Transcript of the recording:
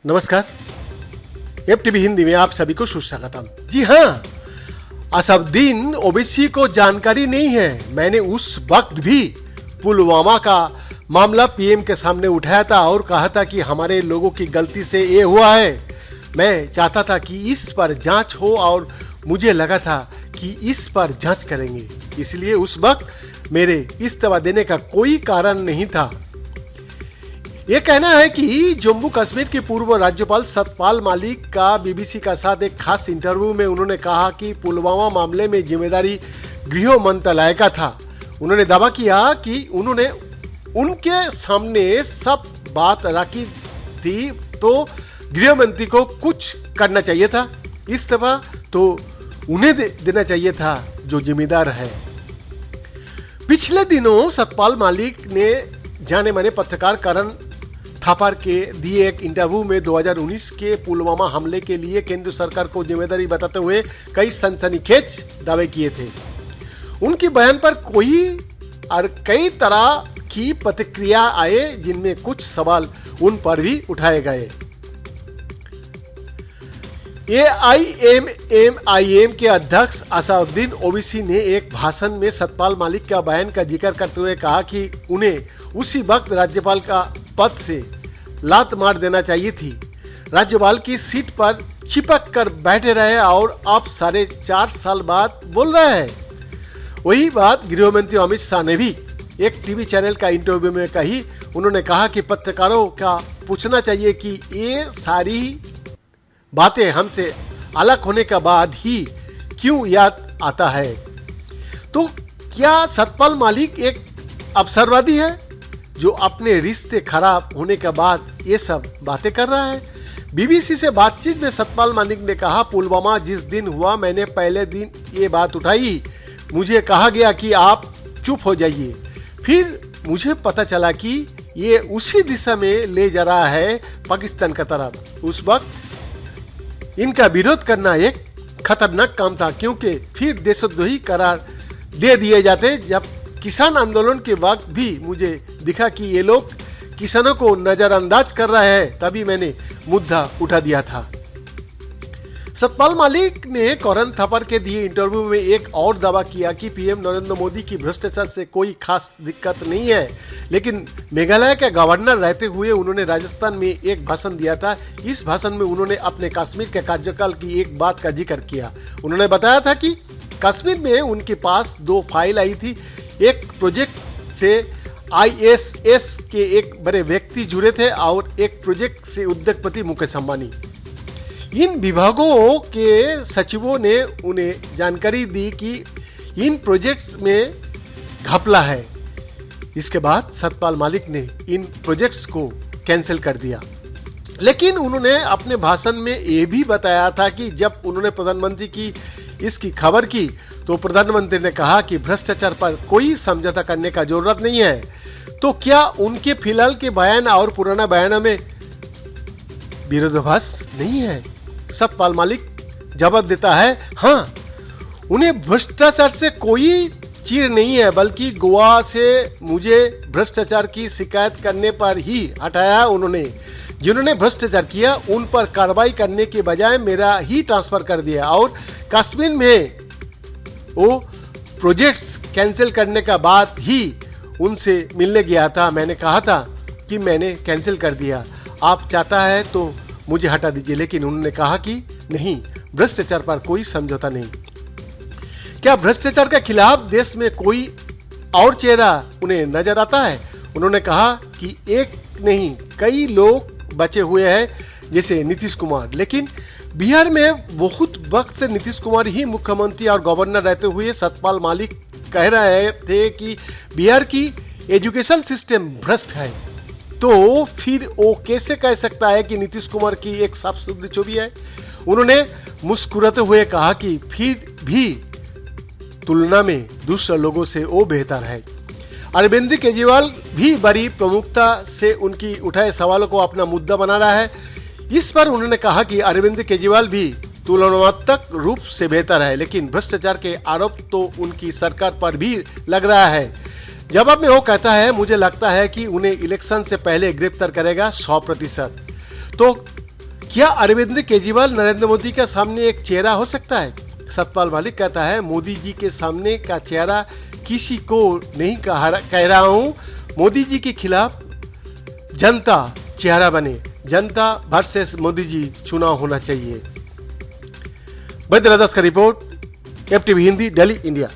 नमस्कार, एफटीवी हिंदी में आप सभी को सुस्वागतम। जी हाँ, असदुद्दीन ओवैसी को जानकारी नहीं है। मैंने उस वक्त भी पुलवामा का मामला पीएम के सामने उठाया था और कहा था कि हमारे लोगों की गलती से ये हुआ है। मैं चाहता था कि इस पर जांच हो और मुझे लगा था कि इस पर जांच करेंगे, इसलिए उस वक्त मेरे इस्तीफा देने का कोई कारण नहीं था। यह कहना है कि जम्मू कश्मीर के पूर्व राज्यपाल सत्यपाल मलिक का बीबीसी का साथ एक खास इंटरव्यू में उन्होंने कहा कि पुलवामा मामले में जिम्मेदारी गृह मंत्रालय का था। उन्होंने दावा किया कि उन्होंने उनके सामने सब बात रखी थी तो गृह मंत्री को कुछ करना चाहिए था। इस्तीफा तो उन्हें देना चाहिए था जो जिम्मेदार है। पिछले दिनों सत्यपाल मलिक ने जाने माने पत्रकार करण थापर के दिए एक इंटरव्यू में 2019 के पुलवामा हमले के लिए केंद्र सरकार को जिम्मेदारी बताते हुए कई सनसनीखेज दावे किए थे। उनके बयान पर कई तरह की प्रतिक्रिया आए, जिनमें कुछ सवाल उन पर भी उठाए गए। एआईएमआईएम के अध्यक्ष असदुद्दीन ओवैसी ने एक भाषण में सत्यपाल मलिक का बयान का जिक्र करते हुए कहा कि उन्हें उसी वक्त राज्यपाल का पद से लात मार देना चाहिए थी। राज्यपाल की सीट पर चिपक कर बैठे रहे और अब 4.5 साल बाद बोल रहे हैं। वही बात गृह मंत्री अमित शाह ने भी एक टीवी चैनल का इंटरव्यू में कही। उन्होंने कहा कि पत्रकारों का पूछना चाहिए कि ये सारी बातें हमसे अलग होने के बाद ही क्यों याद आता है। तो क्या सत्यपाल मलिक एक अवसरवादी है जो अपने रिश्ते खराब होने के बाद ये सब बातें कर रहा है? बीबीसी से बातचीत में सत्यपाल मलिक ने कहा, पुलवामा जिस दिन हुआ मैंने पहले दिन ये बात उठाई। मुझे कहा गया कि आप चुप हो जाइए। फिर मुझे पता चला कि ये उसी दिशा में ले जा रहा है पाकिस्तान की तरफ। उस वक्त इनका विरोध करना एक खतरनाक काम था, क्योंकि फिर देशद्रोही करार दे दिए जाते। जब किसान आंदोलन के वक्त भी मुझे दिखा कि ये लोग किसानों को नजरअंदाज कर रहे हैं, तभी मैंने मुद्दा उठा दिया था। सत्यपाल मलिक ने करण थापर के दिए इंटरव्यू में एक और दावा किया कि पीएम नरेंद्र मोदी की भ्रष्टाचार से कोई खास दिक्कत नहीं है, लेकिन मेघालय के गवर्नर रहते हुए उन्होंने राजस्थान में एक भाषण दिया था। इस भाषण में उन्होंने अपने कश्मीर के कार्यकाल की एक बात का जिक्र किया। उन्होंने बताया था कि कश्मीर में उनके पास 2 फाइल आई थी। एक प्रोजेक्ट से आईएसएस के एक बड़े व्यक्ति जुड़े थे और एक प्रोजेक्ट से उद्योगपति मुकेश अंबानी। इन विभागों के सचिवों ने उन्हें जानकारी दी कि इन प्रोजेक्ट्स में घपला है। इसके बाद सत्यपाल मलिक ने इन प्रोजेक्ट्स को कैंसिल कर दिया। लेकिन उन्होंने अपने भाषण में ये भी बताया था कि जब उन्होंने प्रधानमंत्री की इसकी खबर की तो प्रधानमंत्री ने कहा कि भ्रष्टाचार पर कोई समझौता करने का जरूरत नहीं है। तो क्या उनके फिलहाल के बयान और पुराना बयानों में विरोधाभास नहीं है? सत्यपाल मलिक जवाब देता है, हाँ, उन्हें भ्रष्टाचार से कोई चीर नहीं है, बल्कि गोवा से मुझे भ्रष्टाचार की शिकायत करने पर ही हटाया। उन्होंने जिन्होंने भ्रष्टाचार किया उन पर कार्रवाई करने के बजाय मेरा ही ट्रांसफर कर दिया और कश्मीर में वो प्रोजेक्ट्स कैंसिल करने का बाद ही उनसे मिलने गया था। मैंने कहा था कि मैंने कैंसिल कर दिया, आप चाहता है तो मुझे हटा दीजिए। लेकिन उन्होंने कहा कि नहीं, भ्रष्टाचार पर कोई समझौता नहीं। क्या भ्रष्टाचार के खिलाफ देश में कोई और चेहरा उन्हें नजर आता है? उन्होंने कहा कि एक नहीं, कई लोग बचे हुए हैं जैसे नीतीश कुमार। लेकिन बिहार में बहुत वक्त से नीतीश कुमार ही मुख्यमंत्री और गवर्नर रहते हुए सत्यपाल मलिक कह रहे थे कि बिहार की एजुकेशन सिस्टम भ्रष्ट है। तो फिर वो कैसे कह सकता है कि नीतीश कुमार की एक साफ सुथरी छवि है? उन्होंने मुस्कुराते हुए कहा कि फिर भी तुलना में दूसरे लोगों से वो बेहतर है। अरविंद केजरीवाल भी बड़ी प्रमुखता से उनकी उठाए सवालों को अपना मुद्दा बना रहा है। इस पर उन्होंने कहा कि अरविंद केजरीवाल भी तुलनात्मक रूप से बेहतर है, लेकिन भ्रष्टाचार के आरोप तो उनकी सरकार पर भी लग रहा है। जवाब में वो कहता है, मुझे लगता है कि उन्हें इलेक्शन से पहले गिरफ्तार करेगा 100%। तो क्या अरविंद केजरीवाल नरेंद्र मोदी का सामने एक चेहरा हो सकता है? सतपाल मलिक कहता है, मोदी जी के सामने का चेहरा किसी को नहीं कह रहा हूं। मोदी जी के खिलाफ जनता चेहरा बने, जनता वर्सेस मोदी जी चुनाव होना चाहिए। वैद्य राजस का report, FTV Hindi, Delhi, India.